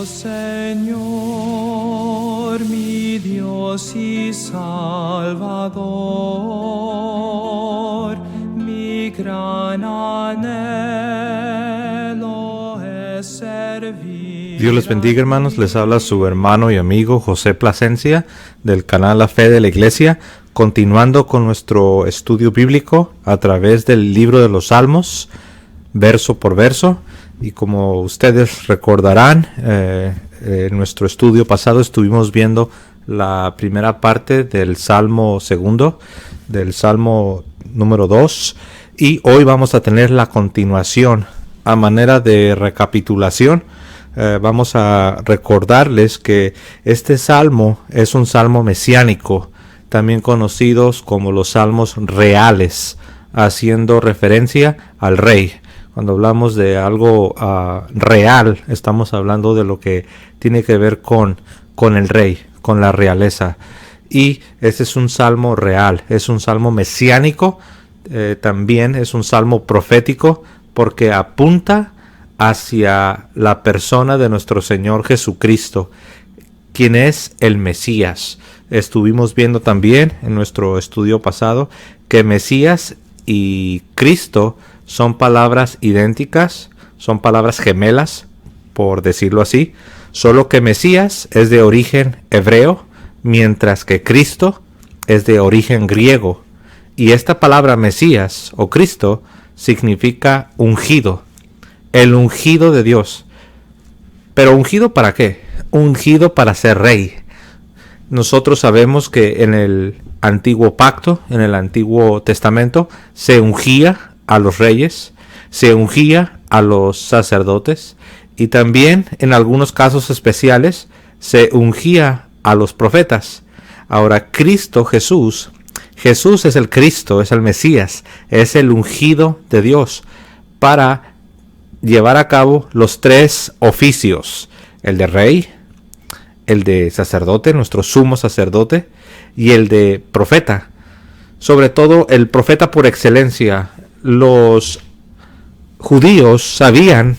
Señor, mi Dios y Salvador, mi gran anhelo es servir. Dios les bendiga, hermanos. Les habla su hermano y amigo José Plasencia del canal La Fe de la Iglesia, continuando con nuestro estudio bíblico a través del libro de los Salmos, verso por verso. Y como ustedes recordarán, en nuestro estudio pasado estuvimos viendo la primera parte del Salmo segundo, del Salmo número 2, y hoy vamos a tener la continuación. A manera de recapitulación, vamos a recordarles que este salmo es un salmo mesiánico, también conocidos como los salmos reales, haciendo referencia al rey. Cuando hablamos de algo real, estamos hablando de lo que tiene que ver con el rey, con la realeza. Y este es un salmo real, es un salmo mesiánico, también es un salmo profético, porque apunta hacia la persona de nuestro Señor Jesucristo, quien es el Mesías. Estuvimos viendo también en nuestro estudio pasado que Mesías y Cristo son palabras idénticas, son palabras gemelas, por decirlo así, solo que Mesías es de origen hebreo, mientras que Cristo es de origen griego. Y esta palabra Mesías o Cristo significa ungido, el ungido de Dios. ¿Pero ungido para qué? Ungido para ser rey. Nosotros sabemos que en el antiguo pacto, en el Antiguo Testamento, se ungía a los reyes, se ungía a los sacerdotes y también en algunos casos especiales se ungía a los profetas. Ahora Cristo Jesús es el Cristo, es el Mesías, es el ungido de Dios para llevar a cabo los tres oficios: el de rey, el de sacerdote, nuestro sumo sacerdote, y el de profeta. Sobre todo el profeta por excelencia. Los judíos sabían,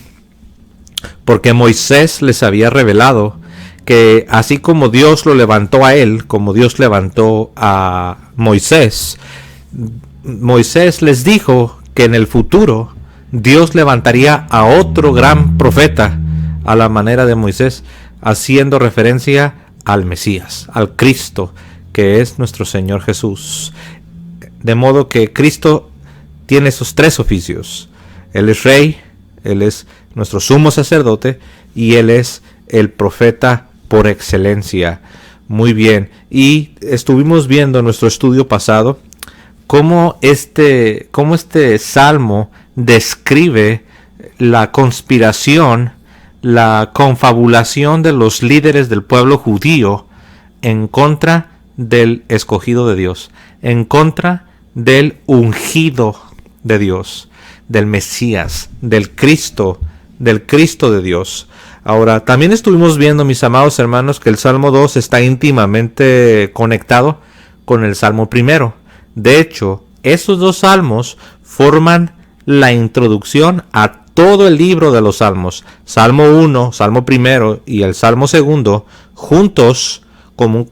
porque Moisés les había revelado, que así como Dios lo levantó a él, como Dios levantó a Moisés, Moisés les dijo que en el futuro Dios levantaría a otro gran profeta a la manera de Moisés, haciendo referencia al Mesías, al Cristo, que es nuestro Señor Jesús. De modo que Cristo tiene esos tres oficios. Él es rey, Él es nuestro sumo sacerdote y Él es el profeta por excelencia. Muy bien. Y estuvimos viendo en nuestro estudio pasado cómo este salmo describe la conspiración, la confabulación de los líderes del pueblo judío en contra del escogido de Dios, en contra del ungido de Dios, del Mesías, del Cristo de Dios. Ahora, también estuvimos viendo, mis amados hermanos, que el Salmo 2 está íntimamente conectado con el Salmo 1. De hecho, esos dos salmos forman la introducción a todo el libro de los Salmos. Salmo 1, Salmo 1 y el Salmo 2, juntos, como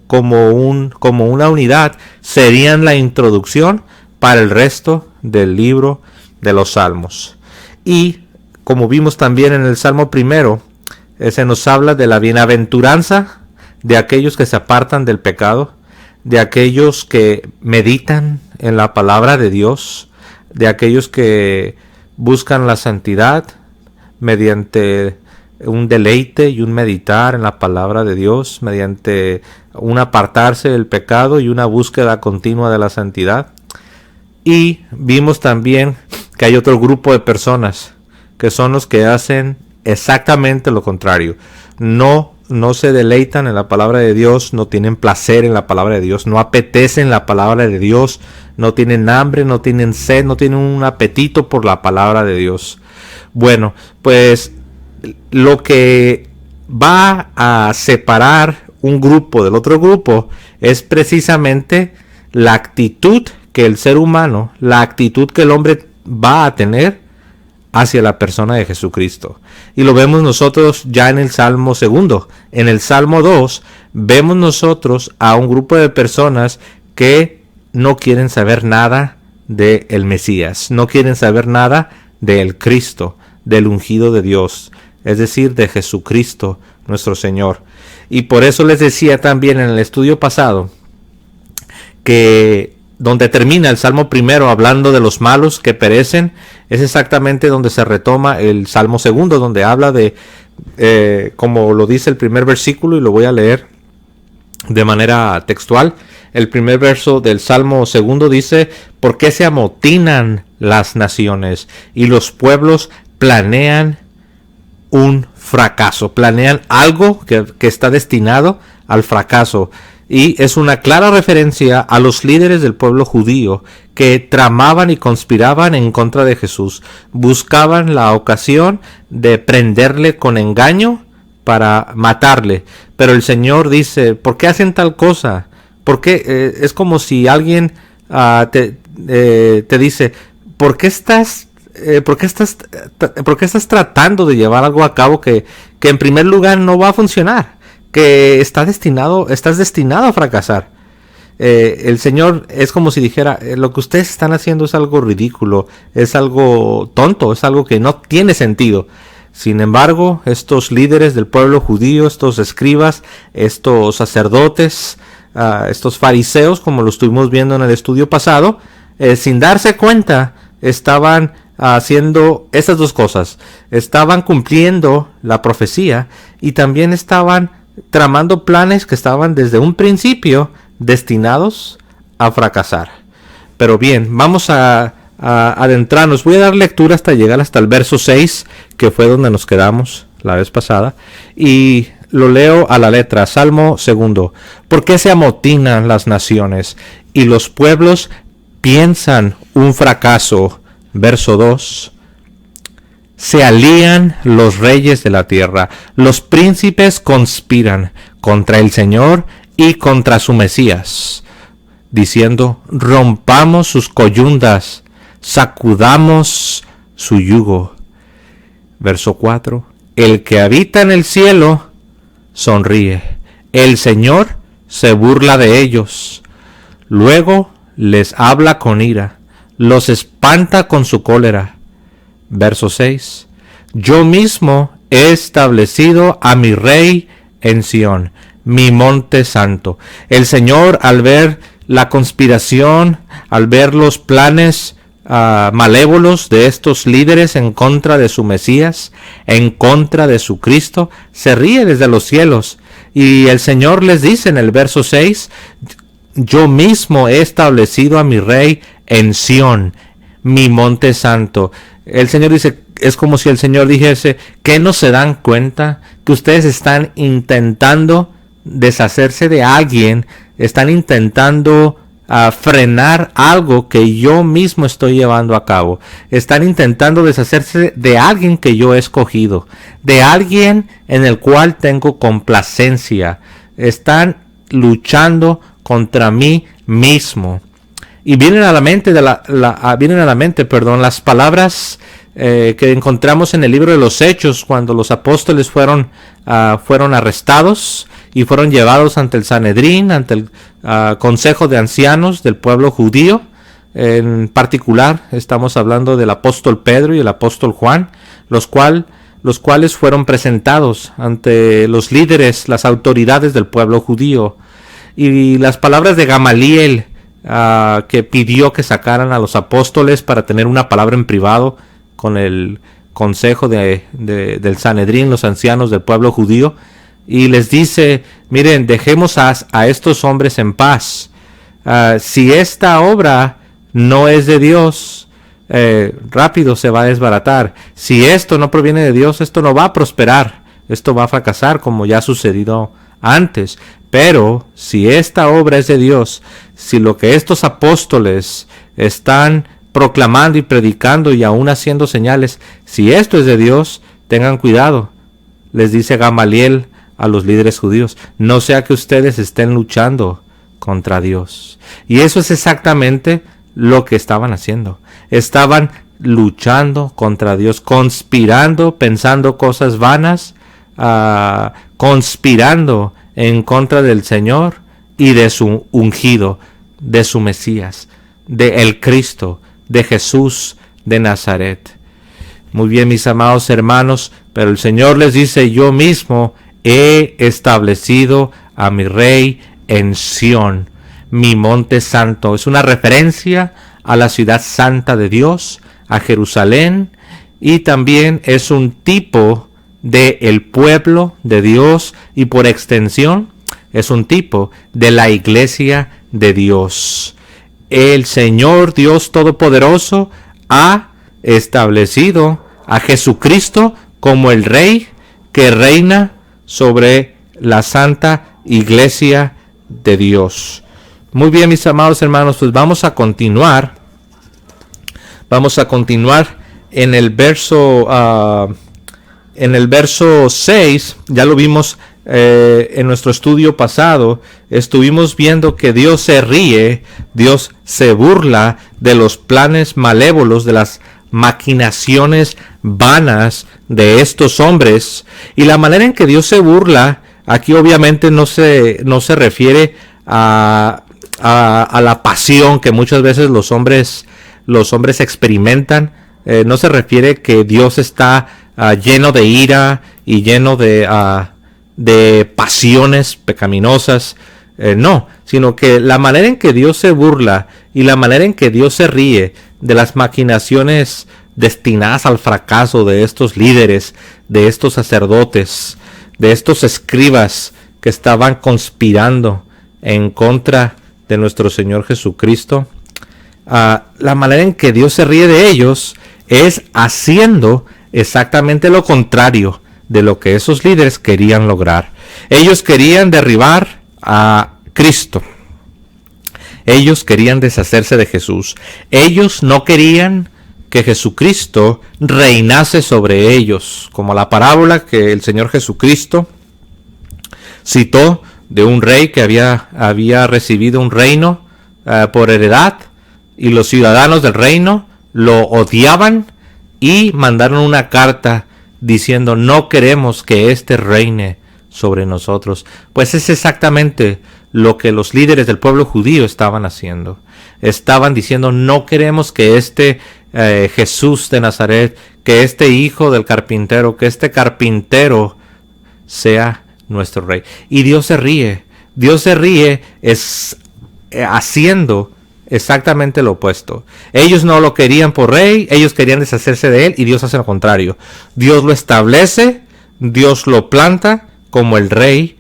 una unidad, serían la introducción para el resto del libro de los Salmos. Y como vimos también en el Salmo 1, se nos habla de la bienaventuranza de aquellos que se apartan del pecado, de aquellos que meditan en la palabra de Dios, de aquellos que buscan la santidad mediante un deleite y un meditar en la palabra de Dios, mediante un apartarse del pecado y una búsqueda continua de la santidad. Y vimos también que hay otro grupo de personas que son los que hacen exactamente lo contrario. No se deleitan en la palabra de Dios, no tienen placer en la palabra de Dios, no apetecen la palabra de Dios, no tienen hambre, no tienen sed, no tienen un apetito por la palabra de Dios. Bueno, pues lo que va a separar un grupo del otro grupo es precisamente la actitud que el ser humano, la actitud que el hombre va a tener hacia la persona de Jesucristo. Y lo vemos nosotros ya en el Salmo 2. En el Salmo 2 vemos nosotros a un grupo de personas que no quieren saber nada del Mesías, no quieren saber nada del Cristo, del ungido de Dios, es decir, de Jesucristo nuestro Señor. Y por eso les decía también en el estudio pasado que donde termina el Salmo 1 hablando de los malos que perecen, es exactamente donde se retoma el Salmo 2, donde habla de, como lo dice el primer versículo, y lo voy a leer de manera textual. El primer verso del Salmo 2 dice: ¿por qué se amotinan las naciones y los pueblos planean un fracaso? Planean algo que está destinado al fracaso. Y es una clara referencia a los líderes del pueblo judío que tramaban y conspiraban en contra de Jesús. Buscaban la ocasión de prenderle con engaño para matarle. Pero el Señor dice: ¿por qué hacen tal cosa? ¿Por qué? Es como si alguien te dice: ¿por qué estás tratando de llevar algo a cabo que en primer lugar no va a funcionar? Que estás destinado a fracasar. El Señor es como si dijera: lo que ustedes están haciendo es algo ridículo, es algo tonto, es algo que no tiene sentido. Sin embargo, estos líderes del pueblo judío, estos escribas, estos sacerdotes, estos fariseos, como lo estuvimos viendo en el estudio pasado, sin darse cuenta, estaban haciendo estas dos cosas. Estaban cumpliendo la profecía y también estaban tramando planes que estaban desde un principio destinados a fracasar. Pero bien, vamos a adentrarnos. Voy a dar lectura hasta llegar hasta el verso 6, que fue donde nos quedamos la vez pasada, y lo leo a la letra. Salmo 2. ¿Por qué se amotinan las naciones y los pueblos piensan un fracaso? Verso 2. Se alían los reyes de la tierra, los príncipes conspiran contra el Señor y contra su Mesías, diciendo: rompamos sus coyundas, sacudamos su yugo. Verso 4. El que habita en el cielo sonríe, el Señor se burla de ellos. Luego les habla con ira, los espanta con su cólera. Verso 6. Yo mismo he establecido a mi rey en Sión, mi monte santo. El Señor, al ver la conspiración, al ver los planes malévolos de estos líderes en contra de su Mesías, en contra de su Cristo, se ríe desde los cielos. Y el Señor les dice en el verso 6: yo mismo he establecido a mi rey en Sión, mi monte santo. El Señor dice, es como si el Señor dijese: ¿qué no se dan cuenta que ustedes están intentando deshacerse de alguien? Están intentando frenar algo que yo mismo estoy llevando a cabo. Están intentando deshacerse de alguien que yo he escogido, de alguien en el cual tengo complacencia. Están luchando contra mí mismo. Y vienen a la mente las palabras que encontramos en el libro de los Hechos, cuando los apóstoles fueron arrestados y fueron llevados ante el Sanedrín, ante el consejo de ancianos del pueblo judío. En particular estamos hablando del apóstol Pedro y el apóstol Juan, los cuales fueron presentados ante los líderes, las autoridades del pueblo judío. Y las palabras de Gamaliel, que pidió que sacaran a los apóstoles para tener una palabra en privado con el consejo del Sanedrín, los ancianos del pueblo judío, y les dice: miren, dejemos a estos hombres en paz. Si esta obra no es de Dios, rápido se va a desbaratar. Si esto no proviene de Dios, esto no va a prosperar, esto va a fracasar, como ya ha sucedido antes. Pero si esta obra es de Dios, si lo que estos apóstoles están proclamando y predicando y aún haciendo señales, si esto es de Dios, tengan cuidado, les dice Gamaliel a los líderes judíos, no sea que ustedes estén luchando contra Dios. Y eso es exactamente lo que estaban haciendo. Estaban luchando contra Dios, conspirando, pensando cosas vanas, conspirando en contra del Señor y de su ungido, de su Mesías, de el Cristo, de Jesús de Nazaret. Muy bien, mis amados hermanos, pero el Señor les dice: yo mismo he establecido a mi Rey en Sión, mi monte santo. Es una referencia a la ciudad santa de Dios, a Jerusalén, y también es un tipo de el pueblo de Dios, y por extensión es un tipo de la iglesia de Dios. El Señor Dios Todopoderoso ha establecido a Jesucristo como el Rey que reina sobre la santa iglesia de Dios. Muy bien, mis amados hermanos, pues vamos a continuar en el verso 6. Ya lo vimos en nuestro estudio pasado. Estuvimos viendo que Dios se ríe, Dios se burla de los planes malévolos, de las maquinaciones vanas de estos hombres. Y la manera en que Dios se burla aquí obviamente no se refiere a la pasión que muchas veces los hombres experimentan. No se refiere que Dios está lleno de ira y lleno de pasiones pecaminosas. No, sino que la manera en que Dios se burla y la manera en que Dios se ríe de las maquinaciones destinadas al fracaso de estos líderes, de estos sacerdotes, de estos escribas que estaban conspirando en contra de nuestro Señor Jesucristo. La manera en que Dios se ríe de ellos es haciendo exactamente lo contrario de lo que esos líderes querían lograr. Ellos querían derribar a Cristo. Ellos querían deshacerse de Jesús. Ellos no querían que Jesucristo reinase sobre ellos, como la parábola que el Señor Jesucristo citó de un rey que había recibido un reino por heredad, y los ciudadanos del reino lo odiaban y mandaron una carta diciendo: no queremos que éste reine sobre nosotros. Pues es exactamente lo que los líderes del pueblo judío estaban haciendo. Estaban diciendo: no queremos que este Jesús de Nazaret, que este hijo del carpintero, que este carpintero sea nuestro rey. Y Dios se ríe. Dios se ríe haciendo exactamente lo opuesto. Ellos no lo querían por rey, ellos querían deshacerse de él, y Dios hace lo contrario. Dios lo establece, Dios lo planta como el rey,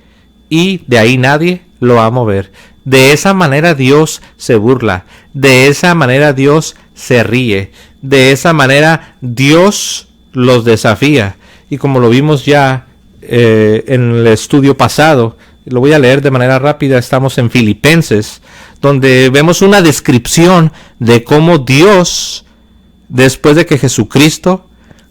y de ahí nadie lo va a mover. De esa manera Dios se burla, de esa manera Dios se ríe, de esa manera Dios los desafía. Y como lo vimos ya en el estudio pasado, lo voy a leer de manera rápida. Estamos en Filipenses, donde vemos una descripción de cómo Dios, después de que Jesucristo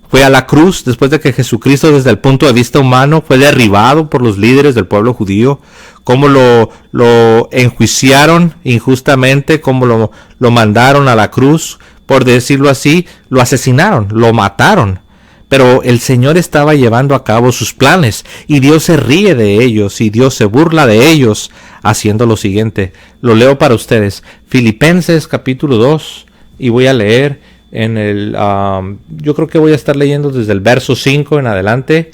fue a la cruz, después de que Jesucristo desde el punto de vista humano fue derribado por los líderes del pueblo judío, cómo lo enjuiciaron injustamente, cómo lo mandaron a la cruz, por decirlo así, lo asesinaron, lo mataron. Pero el Señor estaba llevando a cabo sus planes, y Dios se ríe de ellos, y Dios se burla de ellos, haciendo lo siguiente. Lo leo para ustedes. Filipenses capítulo 2, y voy a leer yo creo que voy a estar leyendo desde el verso 5 en adelante.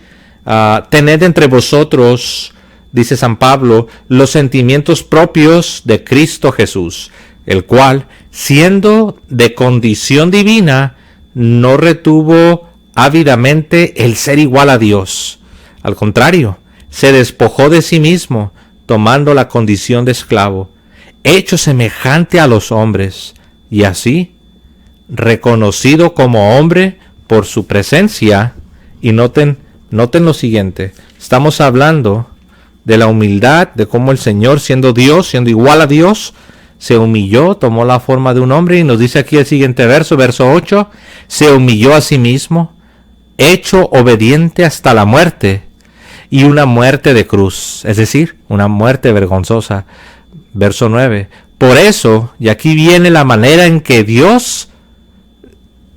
Tened entre vosotros, dice San Pablo, los sentimientos propios de Cristo Jesús, el cual, siendo de condición divina, no retuvo ávidamente el ser igual a Dios. Al contrario, se despojó de sí mismo, tomando la condición de esclavo, hecho semejante a los hombres, y así, reconocido como hombre por su presencia. Y noten lo siguiente. Estamos hablando de la humildad, de cómo el Señor, siendo Dios, siendo igual a Dios, se humilló, tomó la forma de un hombre, y nos dice aquí el siguiente verso 8, se humilló a sí mismo, hecho obediente hasta la muerte, y una muerte de cruz, es decir, una muerte vergonzosa. Verso 9, por eso, y aquí viene la manera en que Dios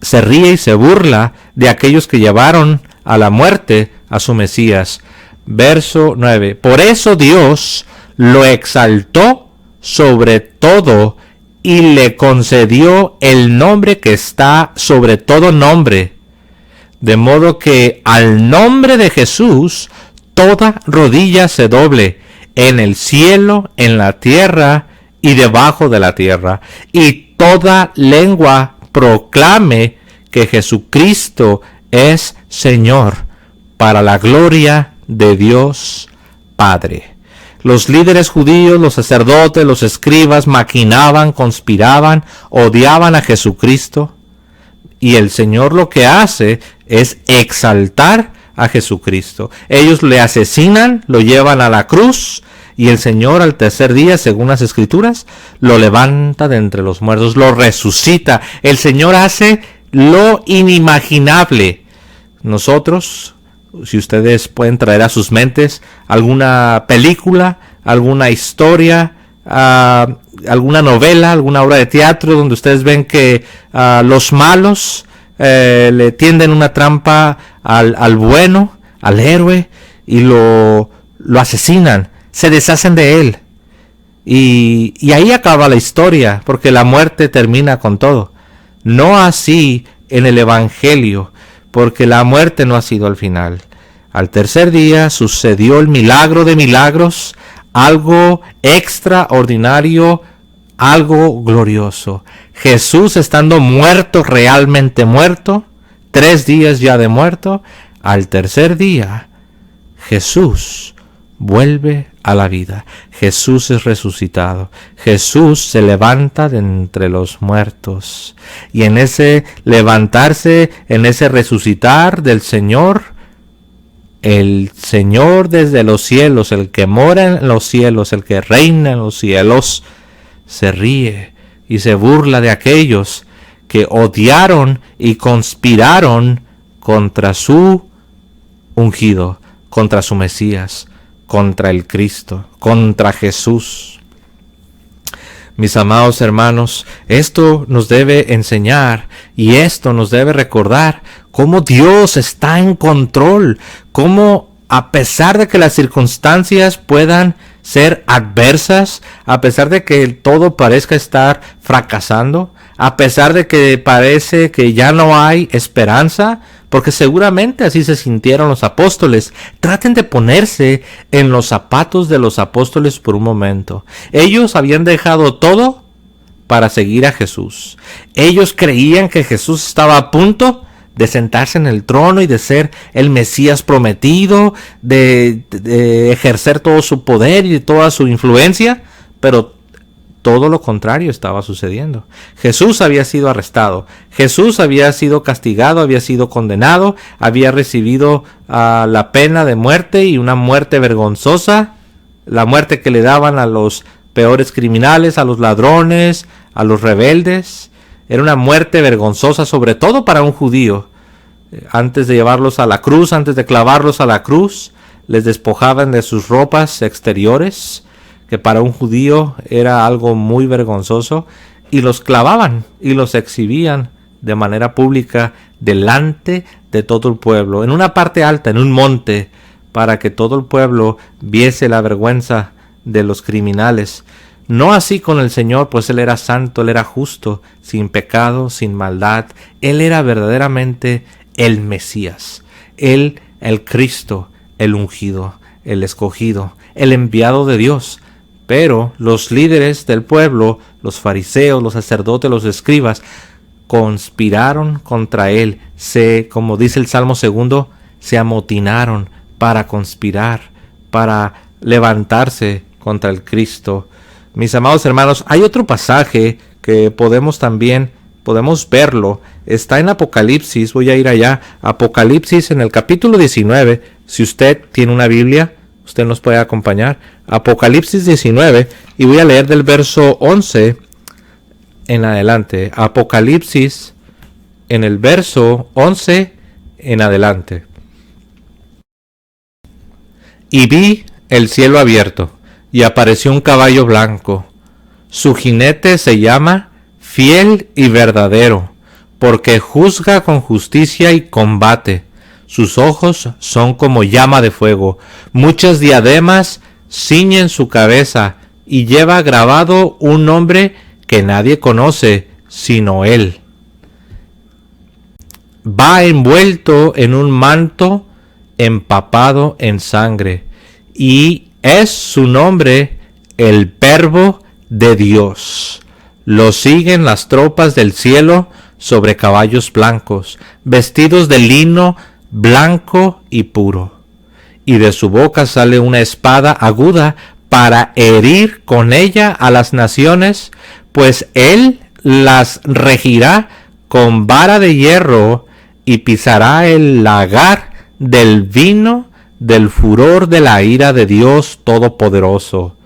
se ríe y se burla de aquellos que llevaron a la muerte a su Mesías. Verso 9. Por eso Dios lo exaltó sobre todo y le concedió el nombre que está sobre todo nombre, de modo que al nombre de Jesús toda rodilla se doble, en el cielo, en la tierra y debajo de la tierra, y toda lengua proclame que Jesucristo es Señor, para la gloria de Dios Padre. Los líderes judíos, los sacerdotes, los escribas maquinaban, conspiraban, odiaban a Jesucristo. Y el Señor lo que hace es exaltar a Jesucristo. Ellos le asesinan, lo llevan a la cruz, y el Señor al tercer día, según las Escrituras, lo levanta de entre los muertos, lo resucita. El Señor hace lo inimaginable. Nosotros, si ustedes pueden traer a sus mentes alguna película, alguna historia, alguna novela, alguna obra de teatro donde ustedes ven que los malos le tienden una trampa al bueno, al héroe, y lo asesinan, se deshacen de él. Y ahí acaba la historia, porque la muerte termina con todo. No así en el Evangelio, porque la muerte no ha sido el final. Al tercer día sucedió el milagro de milagros, algo extraordinario, algo glorioso. Jesús, estando muerto, realmente muerto, 3 días ya de muerto, al tercer día Jesús vuelve a la vida. Jesús es resucitado. Jesús se levanta de entre los muertos. Y en ese levantarse, en ese resucitar del Señor, el Señor desde los cielos, el que mora en los cielos, el que reina en los cielos, se ríe y se burla de aquellos que odiaron y conspiraron contra su ungido, contra su Mesías, contra el Cristo, contra Jesús. Mis amados hermanos, esto nos debe enseñar y esto nos debe recordar cómo Dios está en control, cómo a pesar de que las circunstancias puedan ser adversas, a pesar de que todo parezca estar fracasando, a pesar de que parece que ya no hay esperanza, porque seguramente así se sintieron los apóstoles. Traten de ponerse en los zapatos de los apóstoles por un momento. Ellos habían dejado todo para seguir a Jesús. Ellos creían que Jesús estaba a punto de sentarse en el trono y de ser el Mesías prometido, de ejercer todo su poder y toda su influencia, pero todo lo contrario estaba sucediendo. Jesús había sido arrestado, Jesús había sido castigado, había sido condenado, había recibido la pena de muerte, y una muerte vergonzosa, la muerte que le daban a los peores criminales, a los ladrones, a los rebeldes. Era una muerte vergonzosa, sobre todo para un judío. Antes de llevarlos a la cruz, antes de clavarlos a la cruz, les despojaban de sus ropas exteriores, que para un judío era algo muy vergonzoso, y los clavaban y los exhibían de manera pública delante de todo el pueblo, en una parte alta, en un monte, para que todo el pueblo viese la vergüenza de los criminales. No así con el Señor, pues Él era santo, Él era justo, sin pecado, sin maldad. Él era verdaderamente el Mesías, Él, el Cristo, el ungido, el escogido, el enviado de Dios. Pero los líderes del pueblo, los fariseos, los sacerdotes, los escribas, conspiraron contra Él. Como dice el Salmo 2, se amotinaron para conspirar, para levantarse contra el Cristo. Mis amados hermanos, hay otro pasaje que podemos verlo. Está en Apocalipsis, voy a ir allá. Apocalipsis en el capítulo 19. Si usted tiene una Biblia, usted nos puede acompañar. Apocalipsis 19, y voy a leer del verso 11 en adelante. Apocalipsis en el verso 11 en adelante. Y vi el cielo abierto, y apareció un caballo blanco. Su jinete se llama Fiel y Verdadero, porque juzga con justicia y combate. Sus ojos son como llama de fuego. Muchas diademas ciñen su cabeza y lleva grabado un nombre que nadie conoce sino él. Va envuelto en un manto empapado en sangre, y es su nombre el Verbo de Dios. Lo siguen las tropas del cielo sobre caballos blancos, vestidos de lino blanco y puro. Y de su boca sale una espada aguda para herir con ella a las naciones, pues él las regirá con vara de hierro y pisará el lagar del vino del furor de la ira de Dios Todopoderoso.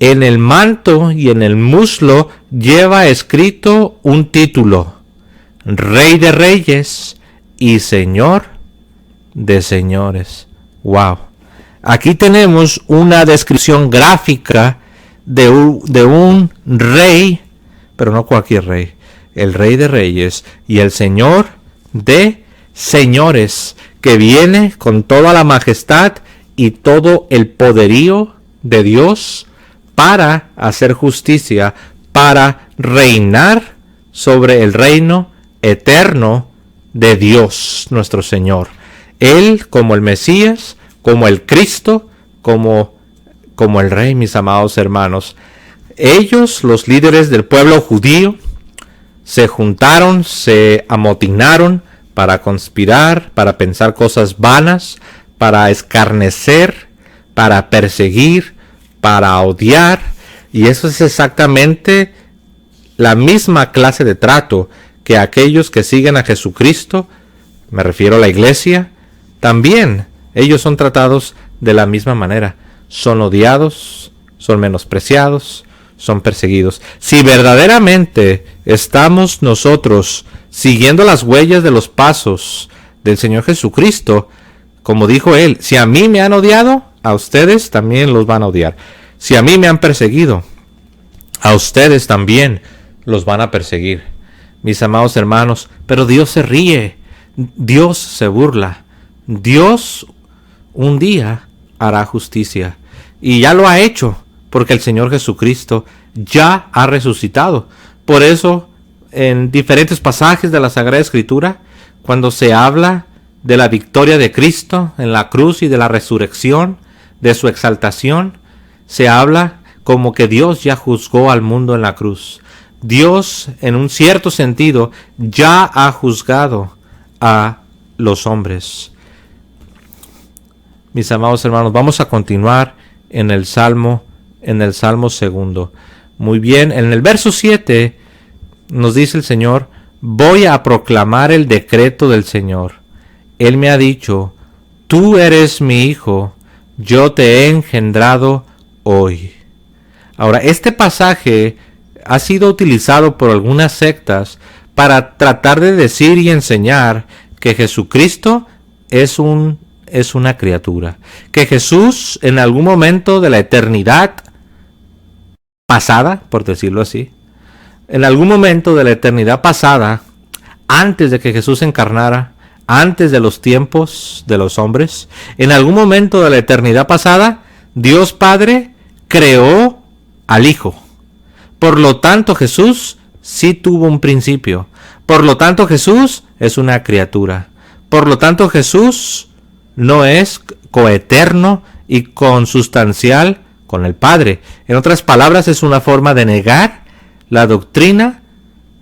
En el manto y en el muslo lleva escrito un título: Rey de Reyes y Señor de Señores. Wow. Aquí tenemos una descripción gráfica de un rey, pero no cualquier rey. El Rey de Reyes y el Señor de Señores, que viene con toda la majestad y todo el poderío de Dios para hacer justicia, para reinar sobre el reino eterno de Dios nuestro Señor. Él como el Mesías, como el Cristo, como el Rey, mis amados hermanos. Ellos, los líderes del pueblo judío, se juntaron, se amotinaron para conspirar, para pensar cosas vanas, para escarnecer, para perseguir, para odiar. Y eso es exactamente la misma clase de trato que aquellos que siguen a Jesucristo, me refiero a la iglesia, también ellos son tratados de la misma manera. Son odiados, son menospreciados, son perseguidos. Si verdaderamente estamos nosotros siguiendo las huellas de los pasos del Señor Jesucristo, como dijo él, si a mí me han odiado, a ustedes también los van a odiar. Si a mí me han perseguido, a ustedes también los van a perseguir. Mis amados hermanos, pero Dios se ríe, Dios se burla, Dios un día hará justicia, y ya lo ha hecho, porque el Señor Jesucristo ya ha resucitado. Por eso, en diferentes pasajes de la Sagrada Escritura, cuando se habla de la victoria de Cristo en la cruz y de la resurrección, de su exaltación, se habla como que Dios ya juzgó al mundo en la cruz. Dios, en un cierto sentido, ya ha juzgado a los hombres. Mis amados hermanos, vamos a continuar en el Salmo segundo. Muy bien, en el verso 7 nos dice el Señor: voy a proclamar el decreto del Señor. Él me ha dicho: tú eres mi hijo, yo te he engendrado hoy. Ahora, este pasaje ha sido utilizado por algunas sectas para tratar de decir y enseñar que Jesucristo es una criatura, que Jesús en algún momento de la eternidad pasada, por decirlo así, en algún momento de la eternidad pasada, antes de que Jesús encarnara, antes de los tiempos de los hombres, en algún momento de la eternidad pasada, Dios Padre creó al Hijo. Por lo tanto, Jesús sí tuvo un principio. Por lo tanto, Jesús es una criatura. Por lo tanto, Jesús no es coeterno y consustancial con el Padre. En otras palabras, es una forma de negar la doctrina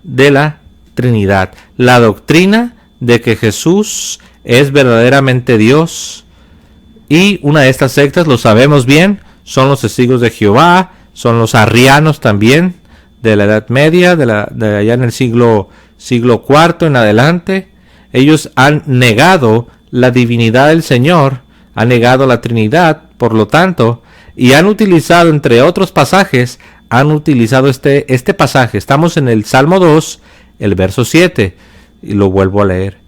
de la Trinidad, la doctrina de que Jesús es verdaderamente Dios. Y una de estas sectas, lo sabemos bien, son los Testigos de Jehová, son los arrianos también, de la Edad Media, de allá en el siglo IV en adelante. Ellos han negado la divinidad del Señor, han negado la Trinidad, por lo tanto, y han utilizado, entre otros pasajes, han utilizado este pasaje. Estamos en el Salmo 2, el verso 7, y lo vuelvo a leer.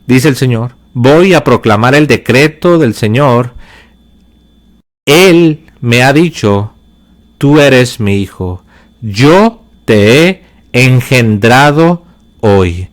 Dice el Señor: voy a proclamar el decreto del Señor. Él me ha dicho: tú eres mi hijo, yo te he engendrado hoy.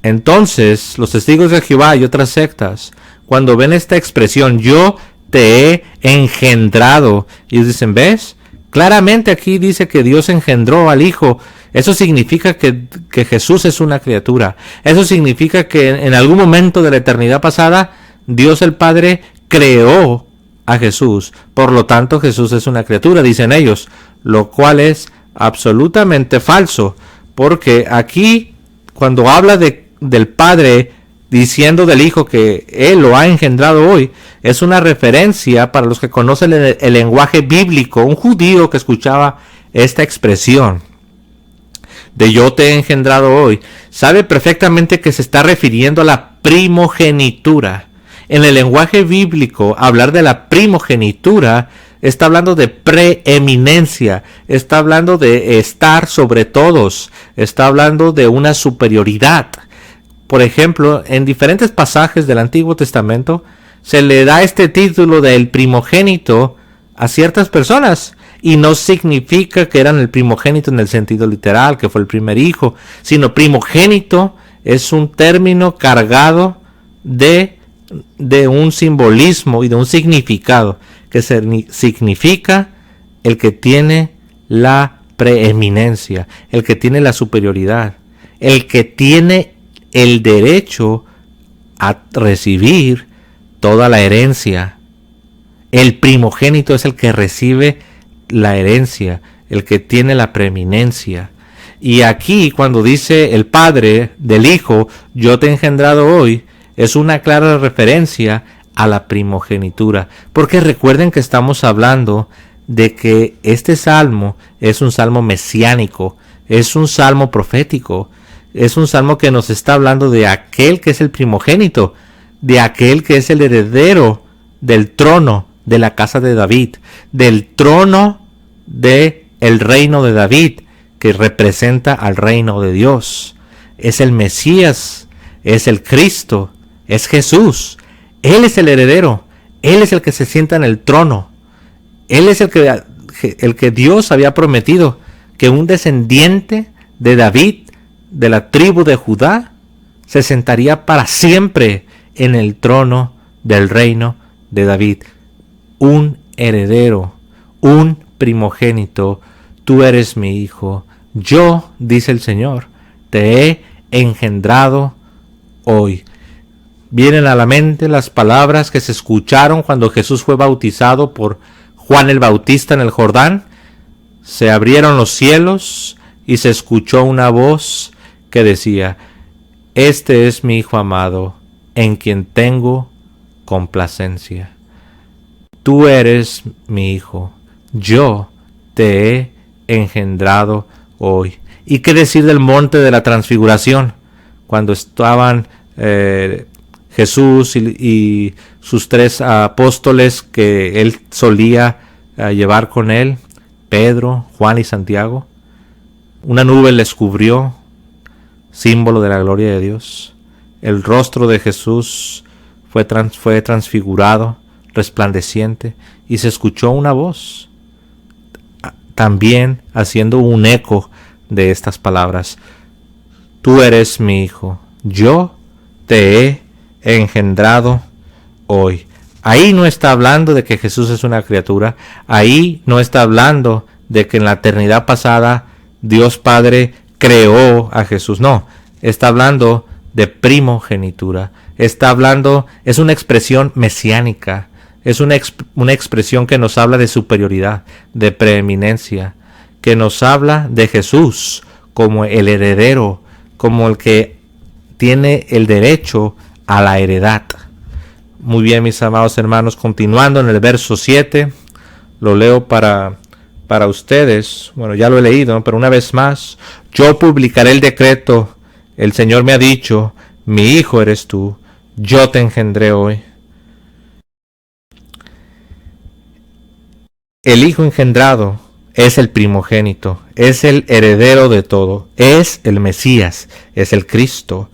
Entonces, los testigos de Jehová y otras sectas, cuando ven esta expresión, yo te he engendrado, ellos dicen, ¿ves? Claramente aquí dice que Dios engendró al Hijo. Eso significa que Jesús es una criatura. Eso significa que en algún momento de la eternidad pasada, Dios el Padre creó a Jesús. Por lo tanto, Jesús es una criatura, dicen ellos, lo cual es absolutamente falso, porque aquí, cuando habla del Padre diciendo del Hijo que Él lo ha engendrado hoy, es una referencia para los que conocen el lenguaje bíblico. Un judío que escuchaba esta expresión de yo te he engendrado hoy, sabe perfectamente que se está refiriendo a la primogenitura. En el lenguaje bíblico, hablar de la primogenitura está hablando de preeminencia, está hablando de estar sobre todos, está hablando de una superioridad. Por ejemplo, en diferentes pasajes del Antiguo Testamento se le da este título del primogénito a ciertas personas, y no significa que eran el primogénito en el sentido literal, que fue el primer hijo, sino primogénito es un término cargado de un simbolismo y de un significado, que significa el que tiene la preeminencia, el que tiene la superioridad, el que tiene el derecho a recibir toda la herencia. El primogénito es el que recibe la herencia, el que tiene la preeminencia. Y aquí, cuando dice el Padre del Hijo, yo te he engendrado hoy, es una clara referencia a la primogenitura, porque recuerden que estamos hablando de que este salmo es un salmo mesiánico, es un salmo profético, es un salmo que nos está hablando de aquel que es el primogénito, de aquel que es el heredero del trono de la casa de David, del trono de el reino de David, que representa al reino de Dios. Es el Mesías, es el Cristo, es Jesús. Él es el heredero, Él es el que se sienta en el trono. Él es el que Dios había prometido, que un descendiente de David, de la tribu de Judá, se sentaría para siempre en el trono del reino de David. Un heredero, un primogénito, tú eres mi hijo. Yo, dice el Señor, te he engendrado hoy. Vienen a la mente las palabras que se escucharon cuando Jesús fue bautizado por Juan el Bautista en el Jordán. Se abrieron los cielos y se escuchó una voz que decía, este es mi Hijo amado, en quien tengo complacencia. Tú eres mi Hijo, yo te he engendrado hoy. ¿Y qué decir del monte de la transfiguración? Cuando estaban Jesús y sus 3 apóstoles que él solía llevar con él, Pedro, Juan y Santiago. Una nube les cubrió, símbolo de la gloria de Dios. El rostro de Jesús fue transfigurado, resplandeciente, y se escuchó una voz, también haciendo un eco de estas palabras. Tú eres mi Hijo, yo te he engendrado hoy. Ahí no está hablando de que Jesús es una criatura, ahí no está hablando de que en la eternidad pasada Dios Padre creó a Jesús, no, está hablando de primogenitura, está hablando, es una expresión mesiánica, es una expresión que nos habla de superioridad, de preeminencia, que nos habla de Jesús como el heredero, como el que tiene el derecho a la heredad. Muy bien, mis amados hermanos, continuando en el verso 7, lo leo para ustedes. Bueno, ya lo he leído, pero una vez más, yo publicaré el decreto. El Señor me ha dicho, mi hijo eres tú, yo te engendré hoy. El Hijo engendrado es el primogénito, es el heredero de todo, es el Mesías, es el Cristo.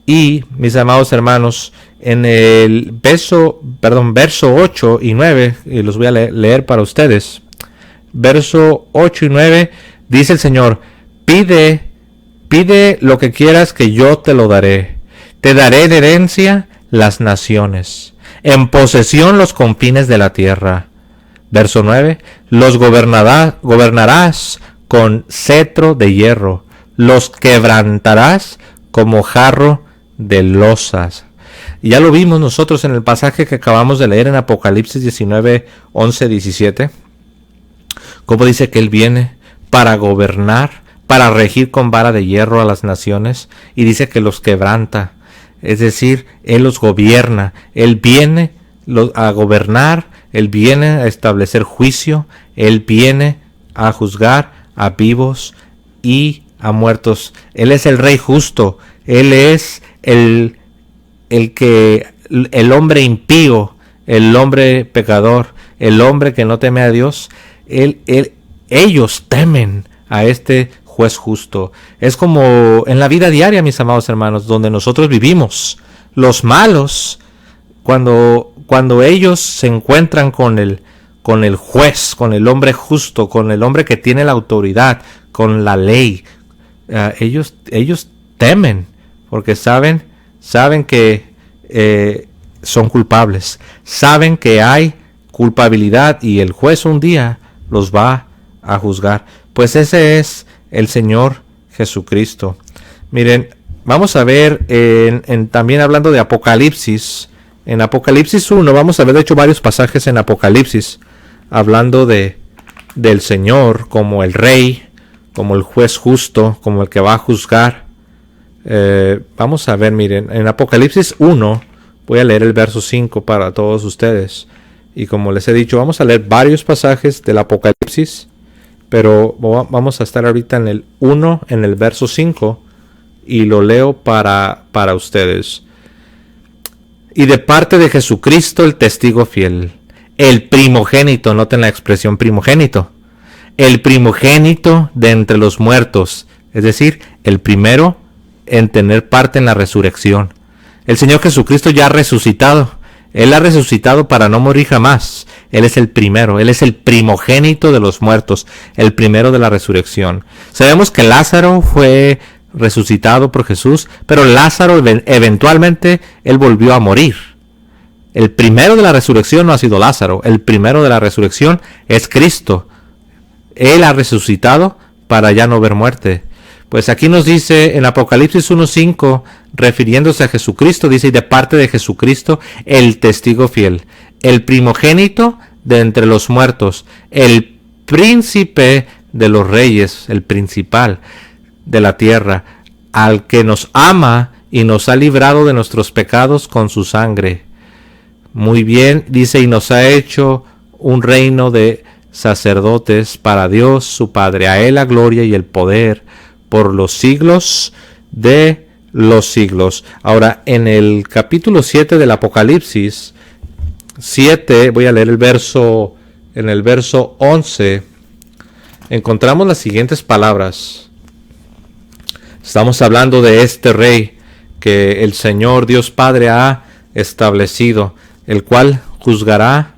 Y, mis amados hermanos, en el verso 8 y 9, y los voy a leer para ustedes. Verso 8 y 9, dice el Señor, pide Pide lo que quieras que yo te lo daré. Te daré en herencia las naciones, en posesión los confines de la tierra. Verso 9. Los gobernarás con cetro de hierro, los quebrantarás como jarro de losas. Y ya lo vimos nosotros en el pasaje que acabamos de leer en Apocalipsis 19, 11, 17. Como dice que Él viene para gobernar, para regir con vara de hierro a las naciones. Y dice que los quebranta. Es decir, Él los gobierna. Él viene a gobernar. Él viene a establecer juicio. Él viene a juzgar a vivos y a muertos. Él es el Rey justo. Él es el hombre impío, el hombre pecador, el hombre que no teme a Dios. Ellos temen a este juez justo. Es como en la vida diaria, mis amados hermanos, donde nosotros vivimos. Los malos, cuando ellos se encuentran con el juez, con el hombre justo, con el hombre que tiene la autoridad, con la ley, ellos temen, porque saben que son culpables, saben que hay culpabilidad y el juez un día los va a juzgar. Pues ese es el Señor Jesucristo. Miren, vamos a ver también hablando de Apocalipsis. En Apocalipsis 1 vamos a ver de hecho varios pasajes en Apocalipsis hablando del Señor como el Rey, como el juez justo, como el que va a juzgar. Vamos a ver, miren, en Apocalipsis 1 voy a leer el verso 5 para todos ustedes. Y como les he dicho, vamos a leer varios pasajes del Apocalipsis, pero vamos a estar ahorita en el 1, en el verso 5, y lo leo para ustedes. Y de parte de Jesucristo, el testigo fiel, el primogénito, noten la expresión primogénito, el primogénito de entre los muertos, es decir, el primero en tener parte en la resurrección. El Señor Jesucristo ya ha resucitado. Él ha resucitado para no morir jamás. Él es el primero, Él es el primogénito de los muertos, el primero de la resurrección. Sabemos que Lázaro fue resucitado por Jesús, pero Lázaro eventualmente él volvió a morir. El primero de la resurrección no ha sido Lázaro, el primero de la resurrección es Cristo. Él ha resucitado para ya no ver muerte. Pues aquí nos dice en Apocalipsis 1:5, refiriéndose a Jesucristo, dice, y de parte de Jesucristo, el testigo fiel, el primogénito de entre los muertos, el príncipe de los reyes, el principal de la tierra, al que nos ama y nos ha librado de nuestros pecados con su sangre. Muy bien, dice, y nos ha hecho un reino de sacerdotes para Dios su Padre. A Él la gloria y el poder por los siglos de los siglos. Ahora, en el capítulo 7 del Apocalipsis, 7, voy a leer en el verso 11, encontramos las siguientes palabras. Estamos hablando de este rey que el Señor Dios Padre ha establecido, el cual juzgará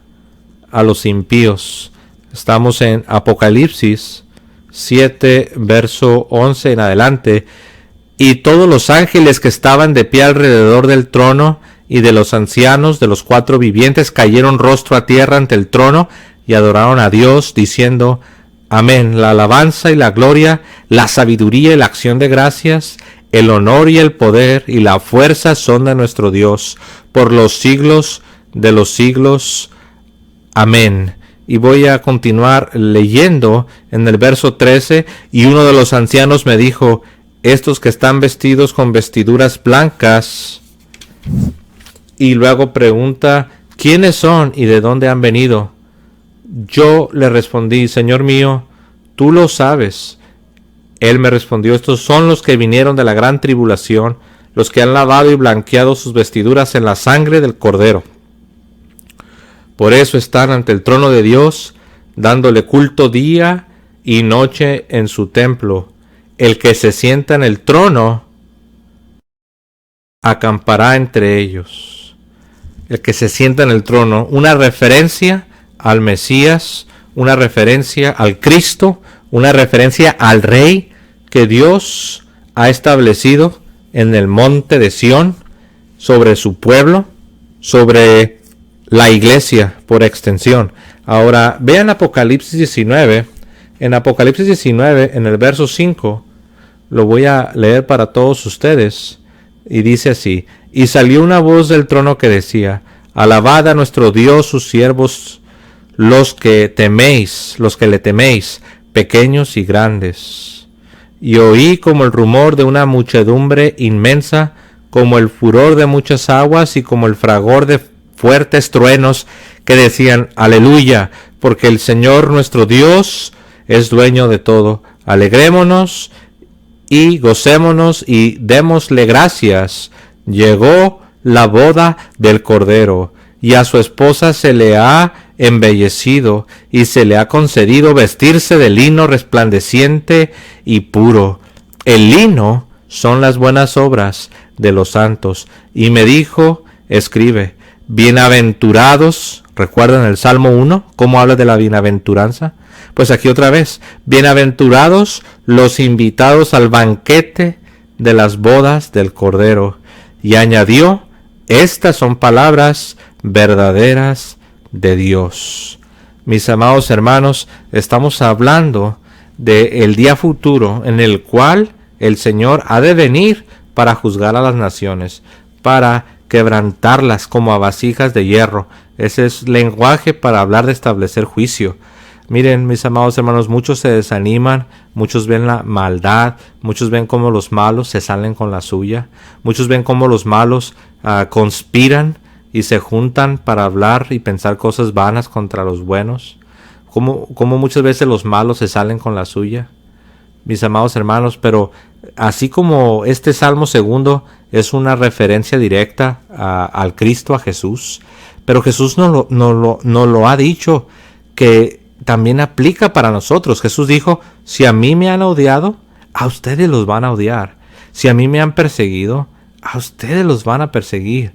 a los impíos. Estamos en Apocalipsis 7, verso 11 en adelante. Y todos los ángeles que estaban de pie alrededor del trono y de los ancianos, de los 4 vivientes, cayeron rostro a tierra ante el trono y adoraron a Dios, diciendo: Amén. La alabanza y la gloria, la sabiduría y la acción de gracias, el honor y el poder y la fuerza son de nuestro Dios, por los siglos de los siglos. Amén. Y voy a continuar leyendo en el verso 13. Y uno de los ancianos me dijo: estos que están vestidos con vestiduras blancas. Y luego pregunta: ¿quiénes son y de dónde han venido? Yo le respondí: Señor mío, tú lo sabes. Él me respondió: estos son los que vinieron de la gran tribulación, los que han lavado y blanqueado sus vestiduras en la sangre del Cordero. Por eso están ante el trono de Dios, dándole culto día y noche en su templo. El que se sienta en el trono acampará entre ellos. El que se sienta en el trono, una referencia al Mesías, una referencia al Cristo, una referencia al Rey que Dios ha establecido en el monte de Sión, sobre su pueblo, sobre la iglesia por extensión. Ahora, vean Apocalipsis 19. En Apocalipsis 19, en el verso 5, lo voy a leer para todos ustedes. Y dice así: y salió una voz del trono que decía: alabad a nuestro Dios, sus siervos, los que le teméis, pequeños y grandes. Y oí como el rumor de una muchedumbre inmensa, como el furor de muchas aguas y como el fragor de fuertes truenos, que decían: aleluya, porque el Señor nuestro Dios es dueño de todo. Alegrémonos y gocémonos y démosle gracias. Llegó la boda del Cordero, y a su esposa se le ha embellecido, y se le ha concedido vestirse de lino resplandeciente y puro. El lino son las buenas obras de los santos. Y me dijo: escribe, bienaventurados. ¿Recuerdan el Salmo 1? ¿Cómo habla de la bienaventuranza? Pues aquí otra vez: bienaventurados los invitados al banquete de las bodas del Cordero. Y añadió: estas son palabras verdaderas de Dios. Mis amados hermanos, estamos hablando del día futuro en el cual el Señor ha de venir para juzgar a las naciones, para quebrantarlas como a vasijas de hierro. Ese es lenguaje para hablar de establecer juicio. Miren, mis amados hermanos, muchos se desaniman, muchos ven la maldad, muchos ven cómo los malos se salen con la suya, muchos ven cómo los malos conspiran y se juntan para hablar y pensar cosas vanas contra los buenos, como muchas veces los malos se salen con la suya, mis amados hermanos. Pero así como este Salmo 2 es una referencia directa al Cristo, a Jesús, pero Jesús no lo ha dicho, que también aplica para nosotros. Jesús dijo: si a mí me han odiado, a ustedes los van a odiar. Si a mí me han perseguido, a ustedes los van a perseguir.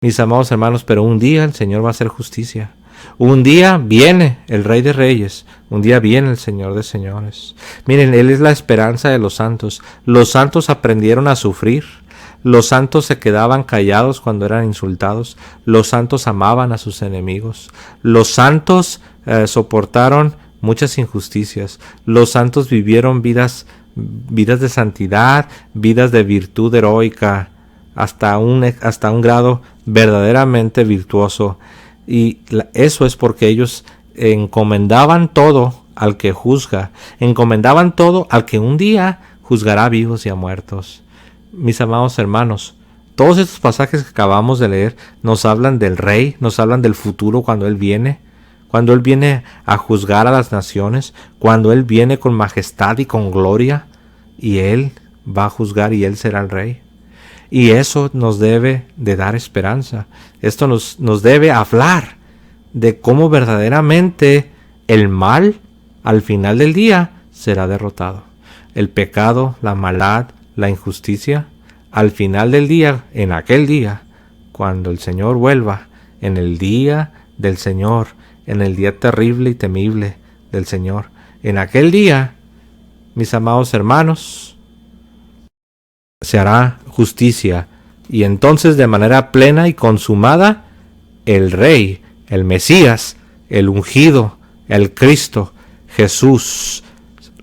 Mis amados hermanos, pero un día el Señor va a hacer justicia. Un día viene el Rey de Reyes. Un día viene el Señor de Señores. Miren, Él es la esperanza de los santos. Los santos aprendieron a sufrir. Los santos se quedaban callados cuando eran insultados. Los santos amaban a sus enemigos. Los santos soportaron muchas injusticias. Los santos vivieron vidas de santidad, vidas de virtud heroica, hasta un grado verdaderamente virtuoso. Y eso es porque ellos encomendaban todo al que juzga, encomendaban todo al que un día juzgará a vivos y a muertos. Mis amados hermanos, todos estos pasajes que acabamos de leer nos hablan del Rey, nos hablan del futuro cuando Él viene a juzgar a las naciones, cuando Él viene con majestad y con gloria, y Él va a juzgar y Él será el Rey. Y eso nos debe de dar esperanza. Esto nos debe hablar de cómo verdaderamente el mal al final del día será derrotado. El pecado, la maldad, la injusticia, al final del día, en aquel día, cuando el Señor vuelva, en el día del Señor, en el día terrible y temible del Señor, en aquel día, mis amados hermanos, se hará justicia, y entonces de manera plena y consumada, el Rey, el Mesías, el ungido, el Cristo, Jesús,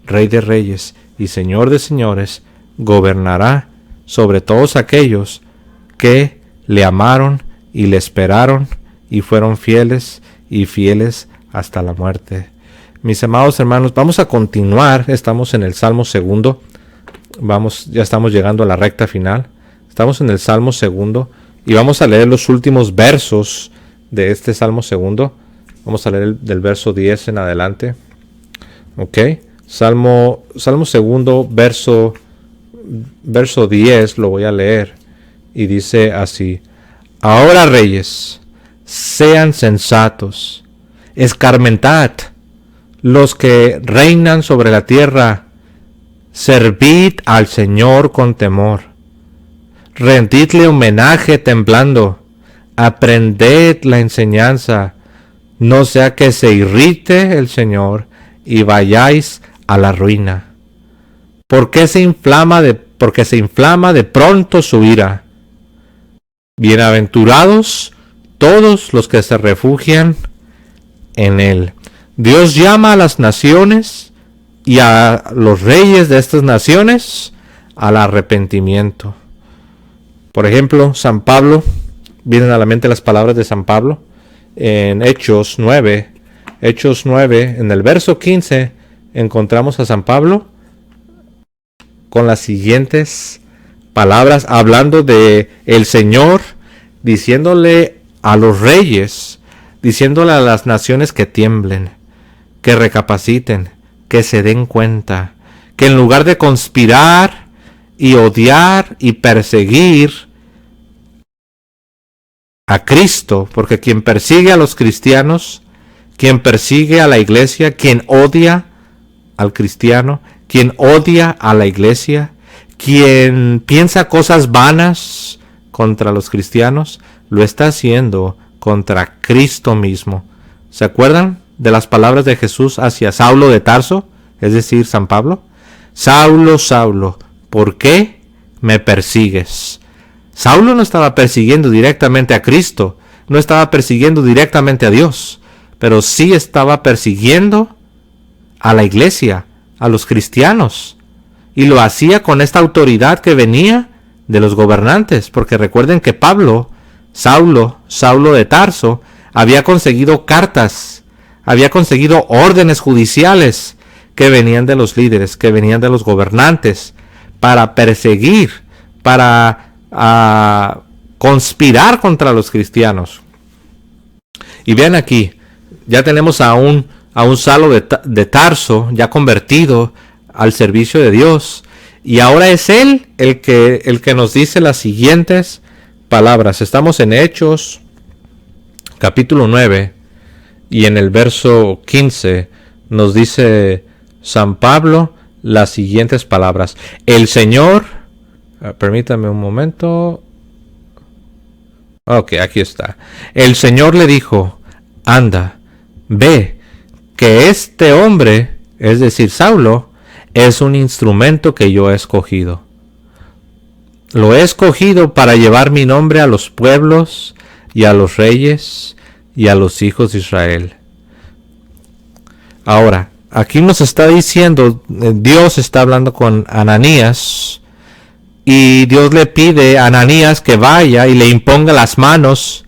Rey de Reyes y Señor de Señores, gobernará sobre todos aquellos que le amaron y le esperaron y fueron fieles y fieles hasta la muerte. Mis amados hermanos, vamos a continuar. Estamos en el Salmo 2. Ya estamos llegando a la recta final. Estamos en el Salmo 2 y vamos a leer los últimos versos de este Salmo 2. Vamos a leer del verso 10 en adelante. Ok. Salmo 2, verso 10, lo voy a leer. Y dice así: ahora, reyes, sean sensatos, escarmentad los que reinan sobre la tierra, servid al Señor con temor, rendidle homenaje temblando, aprended la enseñanza, no sea que se irrite el Señor y vayáis a la ruina. Porque se inflama de pronto su ira. Bienaventurados todos los que se refugian en él. Dios llama a las naciones y a los reyes de estas naciones al arrepentimiento. Por ejemplo, San Pablo, vienen a la mente las palabras de San Pablo en Hechos 9, en el verso 15, encontramos a San Pablo con las siguientes palabras, hablando de el Señor, diciéndole a los reyes, diciéndole a las naciones que tiemblen, que recapaciten, que se den cuenta, que en lugar de conspirar y odiar y perseguir a Cristo, porque quien persigue a los cristianos, quien persigue a la iglesia, quien odia al cristiano, quien odia a la iglesia, quien piensa cosas vanas contra los cristianos, lo está haciendo contra Cristo mismo. ¿Se acuerdan de las palabras de Jesús hacia Saulo de Tarso? Es decir, San Pablo. Saulo, Saulo, ¿por qué me persigues? Saulo no estaba persiguiendo directamente a Cristo, no estaba persiguiendo directamente a Dios, pero sí estaba persiguiendo a la iglesia, a los cristianos, y lo hacía con esta autoridad que venía de los gobernantes, porque recuerden que Saulo de Tarso, había conseguido cartas, había conseguido órdenes judiciales que venían de los líderes, que venían de los gobernantes, para perseguir, para conspirar contra los cristianos. Y vean aquí, ya tenemos a un Saulo de Tarso ya convertido al servicio de Dios, y ahora es él el que nos dice las siguientes palabras. Estamos en Hechos capítulo 9 y en el verso 15 nos dice San Pablo las siguientes palabras. El Señor, permítame un momento. Ok, aquí está. El Señor le dijo: anda, ve, que este hombre, es decir, Saulo, es un instrumento que yo he escogido. Lo he escogido para llevar mi nombre a los pueblos y a los reyes y a los hijos de Israel. Ahora, aquí nos está diciendo, Dios está hablando con Ananías, y Dios le pide a Ananías que vaya y le imponga las manos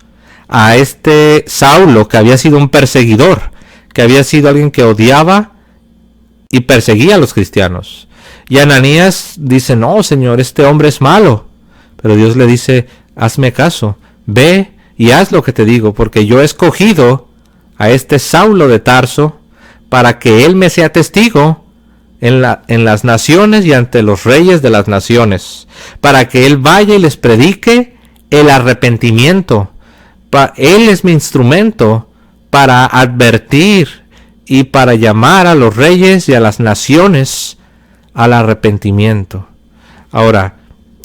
a este Saulo, que había sido un perseguidor, que había sido alguien que odiaba y perseguía a los cristianos. Y Ananías dice: no, Señor, este hombre es malo. Pero Dios le dice: hazme caso, ve y haz lo que te digo, porque yo he escogido a este Saulo de Tarso para que él me sea testigo en las naciones y ante los reyes de las naciones, para que él vaya y les predique el arrepentimiento. Él es mi instrumento para advertir y para llamar a los reyes y a las naciones al arrepentimiento. Ahora,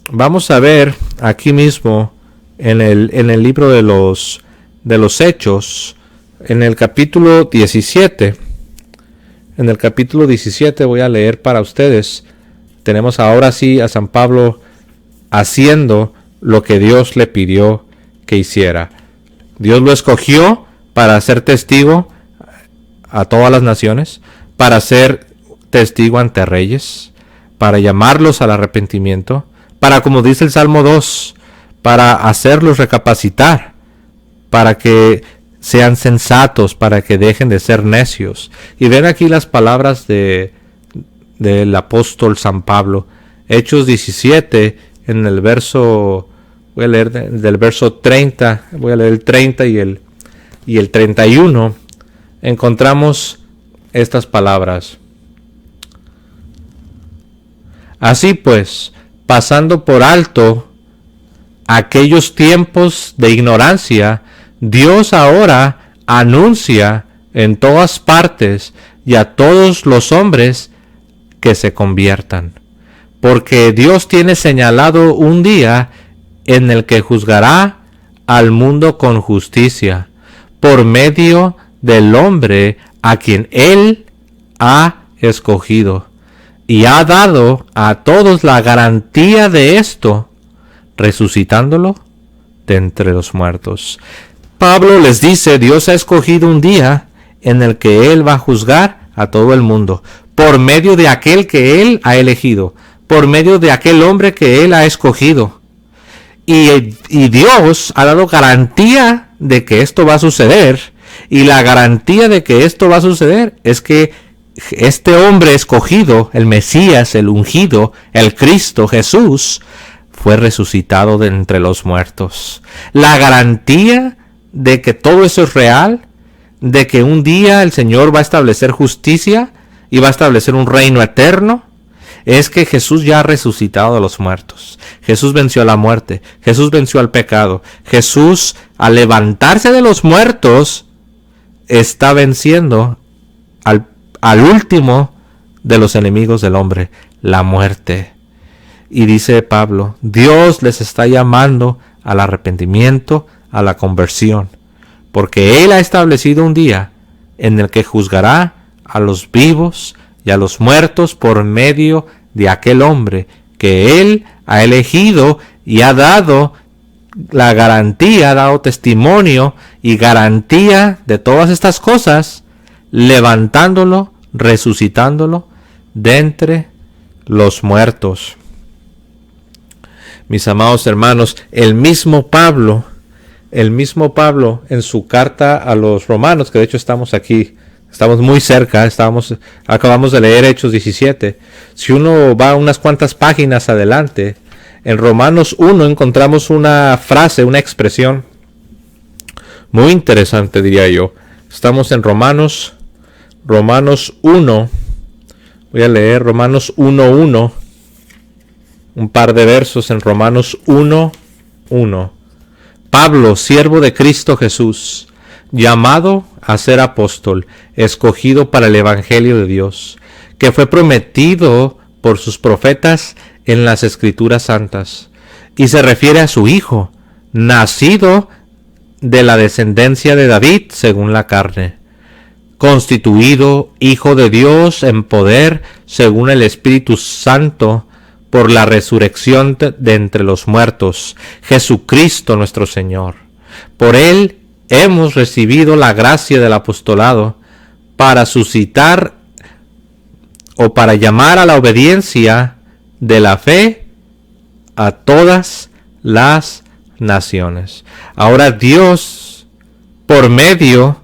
vamos a ver aquí mismo en el libro de los Hechos, en el capítulo 17. En el capítulo 17 voy a leer para ustedes. Tenemos ahora sí a San Pablo haciendo lo que Dios le pidió que hiciera. Dios lo escogió para ser testigo a todas las naciones, para ser testigo ante reyes, para llamarlos al arrepentimiento, para, como dice el Salmo 2, para hacerlos recapacitar, para que sean sensatos, para que dejen de ser necios. Y ven aquí las palabras del apóstol San Pablo. Hechos 17, en el verso, voy a leer del verso 30, voy a leer el 30 y el 31, encontramos estas palabras. Así pues, pasando por alto aquellos tiempos de ignorancia, Dios ahora anuncia en todas partes y a todos los hombres que se conviertan, porque Dios tiene señalado un día en el que juzgará al mundo con justicia, por medio del hombre a quien Él ha escogido. y ha dado a todos la garantía de esto, resucitándolo de entre los muertos. Pablo les dice, Dios ha escogido un día en el que Él va a juzgar a todo el mundo, por medio de aquel que Él ha elegido, por medio de aquel hombre que Él ha escogido. Y Dios ha dado garantía de que esto va a suceder, y la garantía de que esto va a suceder es que este hombre escogido, el Mesías, el ungido, el Cristo, Jesús, fue resucitado de entre los muertos. La garantía de que todo eso es real, de que un día el Señor va a establecer justicia y va a establecer un reino eterno, es que Jesús ya ha resucitado de los muertos. Jesús venció a la muerte, Jesús venció al pecado. Jesús, al levantarse de los muertos, está venciendo al último de los enemigos del hombre, la muerte. Y dice Pablo, Dios les está llamando al arrepentimiento, a la conversión, porque Él ha establecido un día en el que juzgará a los vivos y a los muertos por medio de aquel hombre que Él ha elegido y ha dado la garantía, ha dado testimonio y garantía de todas estas cosas, levantándolo, resucitándolo de entre los muertos. Mis amados hermanos, el mismo Pablo en su carta a los romanos, que de hecho estamos aquí, estamos muy cerca, acabamos de leer Hechos 17. Si uno va unas cuantas páginas adelante, en Romanos 1 encontramos una frase, una expresión muy interesante, diría yo. Estamos en Romanos 1. Voy a leer Romanos 1:1. Un par de versos en Romanos 1:1. Pablo, siervo de Cristo Jesús, llamado a ser apóstol, escogido para el evangelio de Dios, que fue prometido por sus profetas en las Escrituras Santas, y se refiere a su Hijo, nacido de la descendencia de David según la carne, constituido Hijo de Dios en poder según el Espíritu Santo, por la resurrección de entre los muertos, Jesucristo nuestro Señor. Por Él hemos recibido la gracia del apostolado para suscitar o para llamar a la obediencia de la fe a todas las naciones. Ahora Dios, por medio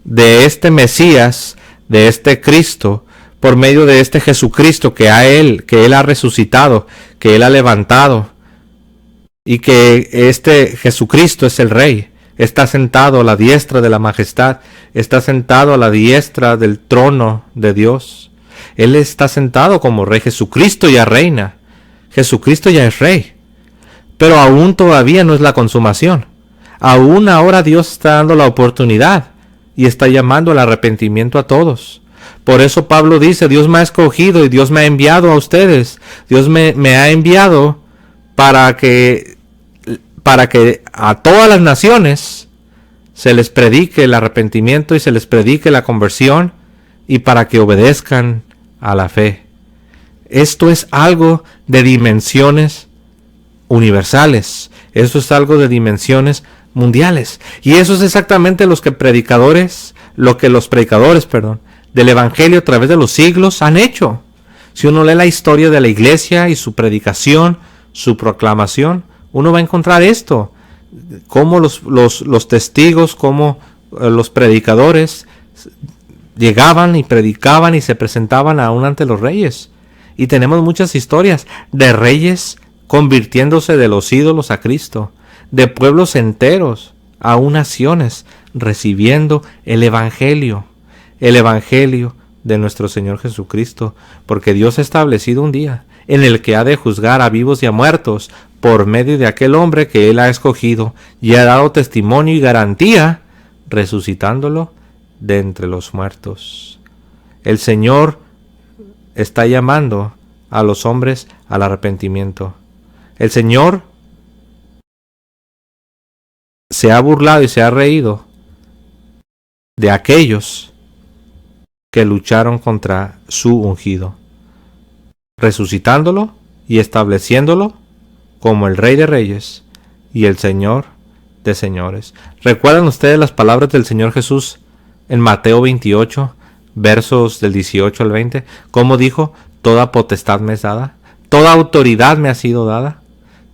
de este Mesías, de este Cristo, por medio de este Jesucristo que Él ha resucitado, que Él ha levantado, y que este Jesucristo es el Rey, está sentado a la diestra de la majestad, está sentado a la diestra del trono de Dios. Él está sentado como Rey. Jesucristo ya reina, Jesucristo ya es Rey, pero aún todavía no es la consumación. Aún ahora Dios está dando la oportunidad y está llamando al arrepentimiento a todos. Por eso Pablo dice, Dios me ha escogido y Dios me ha enviado a ustedes. Dios me ha enviado para que a todas las naciones se les predique el arrepentimiento y se les predique la conversión, y para que obedezcan a la fe. Esto es algo de dimensiones universales. Eso es algo de dimensiones mundiales. Y eso es exactamente lo que los predicadores del Evangelio a través de los siglos han hecho. Si uno lee la historia de la iglesia y su predicación, su proclamación, uno va a encontrar esto. Cómo los testigos, cómo los predicadores llegaban y predicaban y se presentaban aún ante los reyes. Y tenemos muchas historias de reyes convirtiéndose de los ídolos a Cristo, de pueblos enteros, aún naciones, recibiendo el Evangelio de nuestro Señor Jesucristo, porque Dios ha establecido un día en el que ha de juzgar a vivos y a muertos por medio de aquel hombre que Él ha escogido y ha dado testimonio y garantía, resucitándolo de entre los muertos. El Señor está llamando a los hombres al arrepentimiento. El Señor se ha burlado y se ha reído de aquellos que lucharon contra su ungido. resucitándolo y estableciéndolo como el Rey de Reyes y el Señor de Señores. ¿Recuerdan ustedes las palabras del Señor Jesús en Mateo 28, versos del 18 al 20? ¿Cómo dijo? Toda potestad me es dada, toda autoridad me ha sido dada,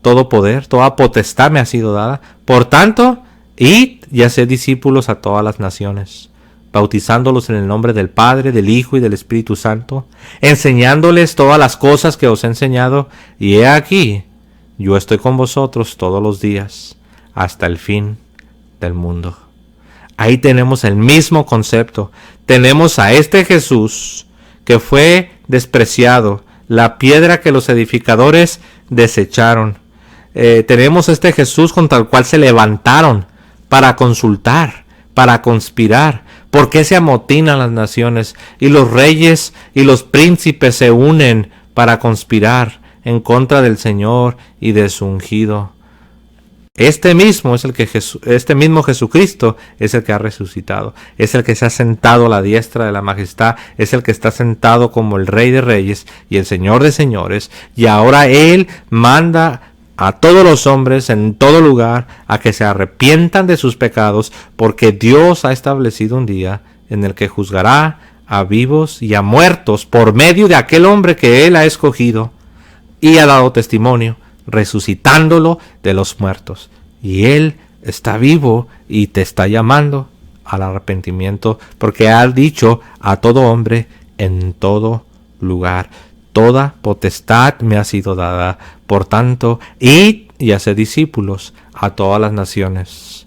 todo poder, toda potestad me ha sido dada. Por tanto, id y haced discípulos a todas las naciones, bautizándolos en el nombre del Padre, del Hijo y del Espíritu Santo, enseñándoles todas las cosas que os he enseñado, y he aquí, yo estoy con vosotros todos los días, hasta el fin del mundo. Ahí tenemos el mismo concepto. Tenemos a este Jesús que fue despreciado, la piedra que los edificadores desecharon. Tenemos a este Jesús contra el cual se levantaron para consultar, para conspirar. ¿Por qué se amotinan las naciones y los reyes y los príncipes se unen para conspirar en contra del Señor y de su ungido? Este mismo Jesucristo es el que ha resucitado, es el que se ha sentado a la diestra de la majestad, es el que está sentado como el Rey de Reyes y el Señor de Señores, y ahora Él manda a todos los hombres en todo lugar a que se arrepientan de sus pecados, porque Dios ha establecido un día en el que juzgará a vivos y a muertos por medio de aquel hombre que Él ha escogido y ha dado testimonio, resucitándolo de los muertos. Y Él está vivo y te está llamando al arrepentimiento, porque ha dicho a todo hombre en todo lugar: toda potestad me ha sido dada. Por tanto, id y haced discípulos a todas las naciones,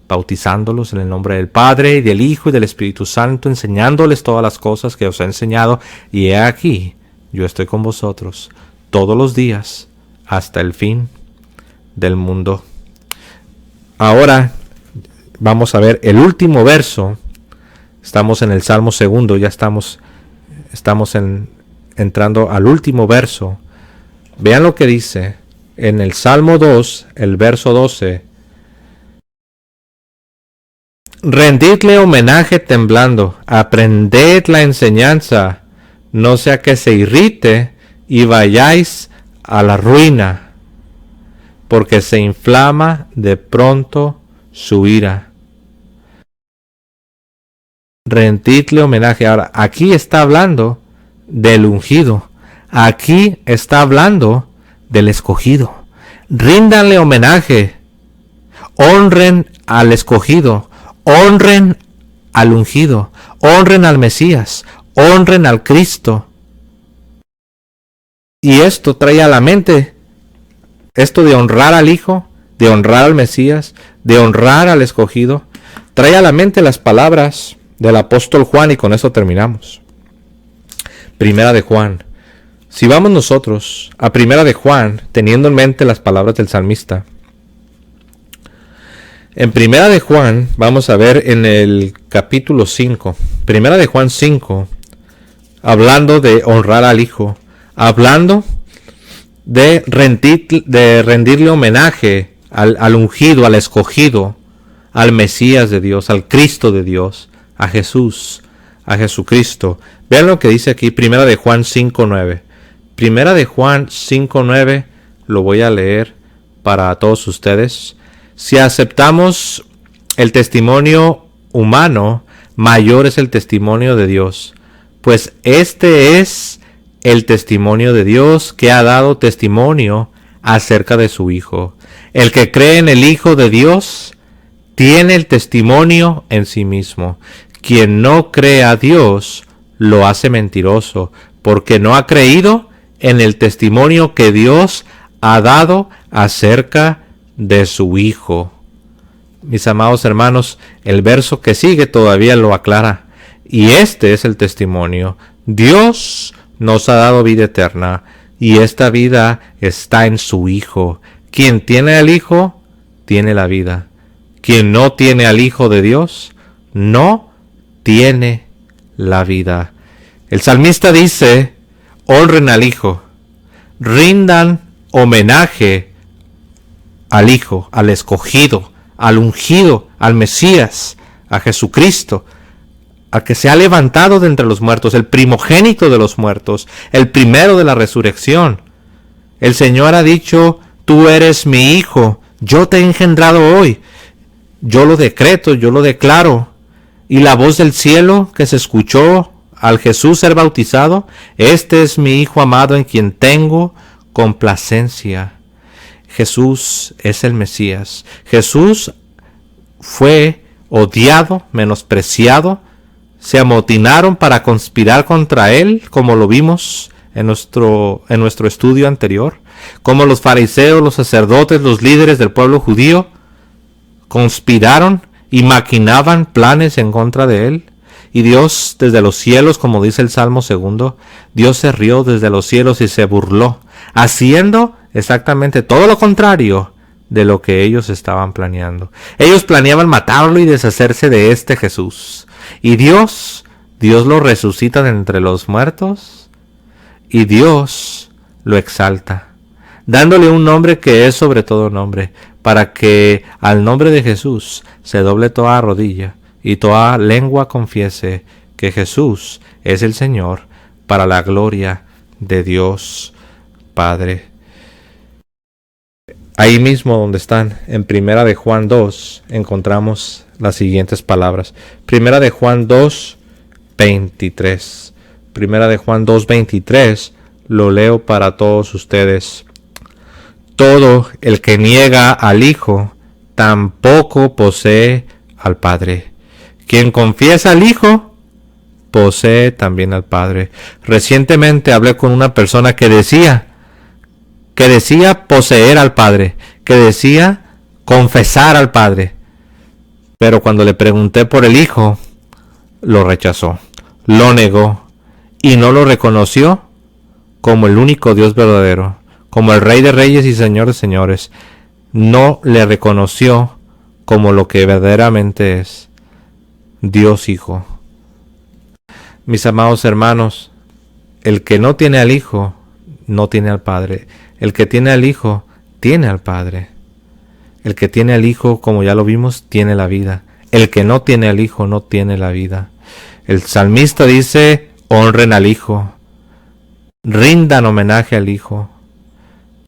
bautizándolos en el nombre del Padre, y del Hijo y del Espíritu Santo, enseñándoles todas las cosas que os he enseñado. Y he aquí, yo estoy con vosotros todos los días, hasta el fin del mundo. Ahora vamos a ver el último verso. Estamos en el Salmo 2, ya estamos entrando al último verso. Vean lo que dice en el Salmo 2, el verso 12. Rendidle homenaje temblando, aprended la enseñanza, no sea que se irrite y vayáis a la ruina, porque se inflama de pronto su ira. Rendidle homenaje. Ahora, aquí está hablando del ungido. Aquí está hablando del escogido. Ríndanle homenaje. Honren al escogido. Honren al ungido. Honren al Mesías. Honren al Cristo. Y esto trae a la mente, esto de honrar al Hijo, de honrar al Mesías, de honrar al escogido, trae a la mente las palabras del apóstol Juan, y con eso terminamos. Primera de Juan. Si vamos nosotros a Primera de Juan, teniendo en mente las palabras del salmista, en Primera de Juan vamos a ver en el capítulo 5, Primera de Juan 5, hablando de honrar al Hijo, hablando de rendirle homenaje al ungido, al escogido, al Mesías de Dios, al Cristo de Dios, a Jesús, a Jesucristo. Vean lo que dice aquí, Primera de Juan 5:9. Primera de Juan 5:9, lo voy a leer para todos ustedes. Si aceptamos el testimonio humano, mayor es el testimonio de Dios, pues este es el testimonio de Dios, que ha dado testimonio acerca de su Hijo. El que cree en el Hijo de Dios tiene el testimonio en sí mismo. Quien no cree a Dios lo hace mentiroso, porque no ha creído en el testimonio que Dios ha dado acerca de su Hijo. Mis amados hermanos, el verso que sigue todavía lo aclara. Y este es el testimonio: Dios nos ha dado vida eterna, y esta vida está en su Hijo. Quien tiene al Hijo, tiene la vida. Quien no tiene al Hijo de Dios, no tiene la vida. El salmista dice: honren al Hijo, rindan homenaje al Hijo, al escogido, al ungido, al Mesías, a Jesucristo, al que se ha levantado de entre los muertos, el primogénito de los muertos, el primero de la resurrección. El Señor ha dicho: tú eres mi hijo, yo te he engendrado hoy. Yo lo decreto, yo lo declaro. Y la voz del cielo que se escuchó al Jesús ser bautizado: este es mi Hijo amado en quien tengo complacencia. Jesús es el Mesías. Jesús fue odiado, menospreciado. Se amotinaron para conspirar contra él, como lo vimos en nuestro estudio anterior. Como los fariseos, los sacerdotes, los líderes del pueblo judío conspiraron y maquinaban planes en contra de él. Y Dios desde los cielos, como dice el Salmo 2, Dios se rió desde los cielos y se burló, haciendo exactamente todo lo contrario de lo que ellos estaban planeando. Ellos planeaban matarlo y deshacerse de este Jesús. Y Dios lo resucita de entre los muertos, y Dios lo exalta, dándole un nombre que es sobre todo nombre, para que al nombre de Jesús se doble toda rodilla y toda lengua confiese que Jesús es el Señor, para la gloria de Dios Padre. Ahí mismo donde están, en Primera de Juan 2, encontramos las siguientes palabras. Primera de Juan 2, 23. Primera de Juan 2, 23, lo leo para todos ustedes. Todo el que niega al Hijo tampoco posee al Padre. Quien confiesa al Hijo posee también al Padre. Recientemente hablé con una persona que decía poseer al Padre, que decía confesar al Padre. Pero cuando le pregunté por el Hijo, lo rechazó, lo negó y no lo reconoció como el único Dios verdadero, como el Rey de Reyes y Señor de Señores. No le reconoció como lo que verdaderamente es, Dios Hijo. Mis amados hermanos, el que no tiene al Hijo, no tiene al Padre. El que tiene al Hijo, tiene al Padre. El que tiene al Hijo, como ya lo vimos, tiene la vida. El que no tiene al Hijo, no tiene la vida. El salmista dice: honren al Hijo, rindan homenaje al Hijo,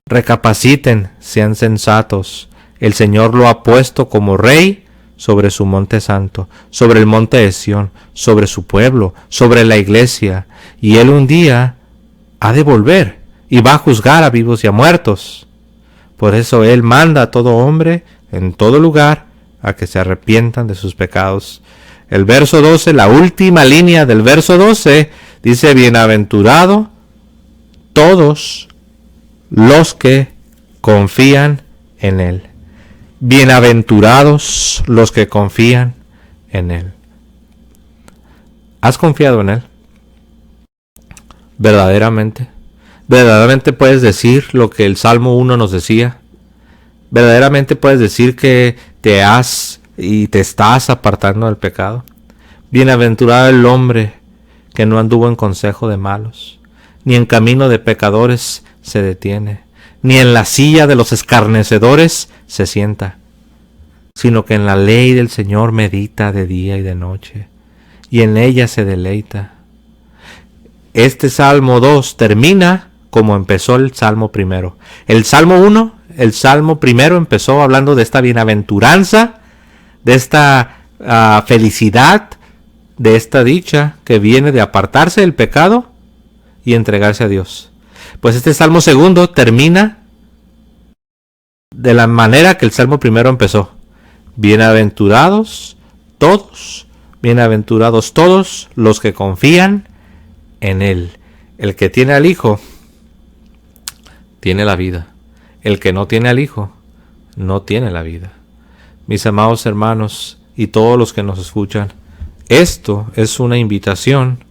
recapaciten, sean sensatos. El Señor lo ha puesto como Rey sobre su monte santo, sobre el monte de Sión, sobre su pueblo, sobre la iglesia. Y Él un día ha de volver y va a juzgar a vivos y a muertos. Por eso Él manda a todo hombre en todo lugar a que se arrepientan de sus pecados. El verso 12, la última línea del verso 12, dice: bienaventurado todos los que confían en Él. Bienaventurados los que confían en Él. ¿Has confiado en Él? ¿Verdaderamente? ¿Verdaderamente puedes decir lo que el Salmo 1 nos decía? ¿Verdaderamente puedes decir que te estás apartando del pecado? Bienaventurado el hombre que no anduvo en consejo de malos, ni en camino de pecadores se detiene, ni en la silla de los escarnecedores se sienta, sino que en la ley del Señor medita de día y de noche, y en ella se deleita. Este Salmo 2 termina como empezó el Salmo primero. El Salmo 1, el Salmo primero empezó hablando de esta bienaventuranza, de esta felicidad, de esta dicha que viene de apartarse del pecado y entregarse a Dios. Pues este Salmo segundo termina de la manera que el Salmo primero empezó. Bienaventurados todos los que confían en Él. El que tiene al Hijo tiene la vida. El que no tiene al Hijo no tiene la vida. Mis amados hermanos y todos los que nos escuchan, esto es una invitación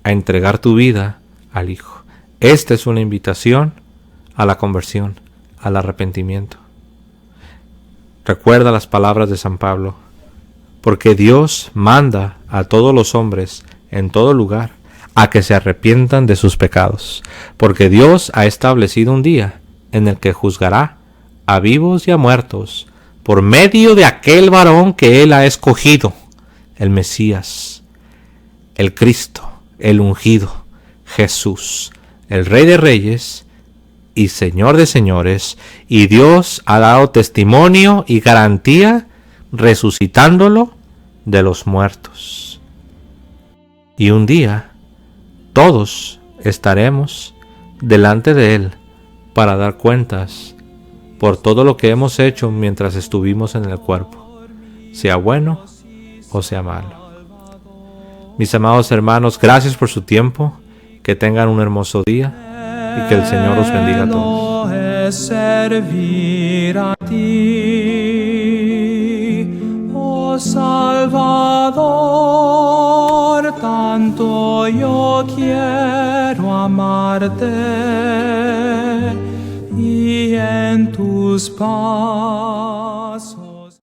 a entregar tu vida al Hijo. Esta es una invitación a la conversión, al arrepentimiento. Recuerda las palabras de San Pablo: porque Dios manda a todos los hombres en todo lugar a que se arrepientan de sus pecados, porque Dios ha establecido un día en el que juzgará a vivos y a muertos por medio de aquel varón que Él ha escogido, el Mesías, el Cristo, el ungido, Jesús, el Rey de Reyes y Señor de Señores, y Dios ha dado testimonio y garantía resucitándolo de los muertos. Y un día todos estaremos delante de Él para dar cuentas por todo lo que hemos hecho mientras estuvimos en el cuerpo, sea bueno o sea malo. Mis amados hermanos, gracias por su tiempo, que tengan un hermoso día y que el Señor los bendiga a todos. Es servir a ti, oh Salvador, tanto yo quiero amarte y en tus pasos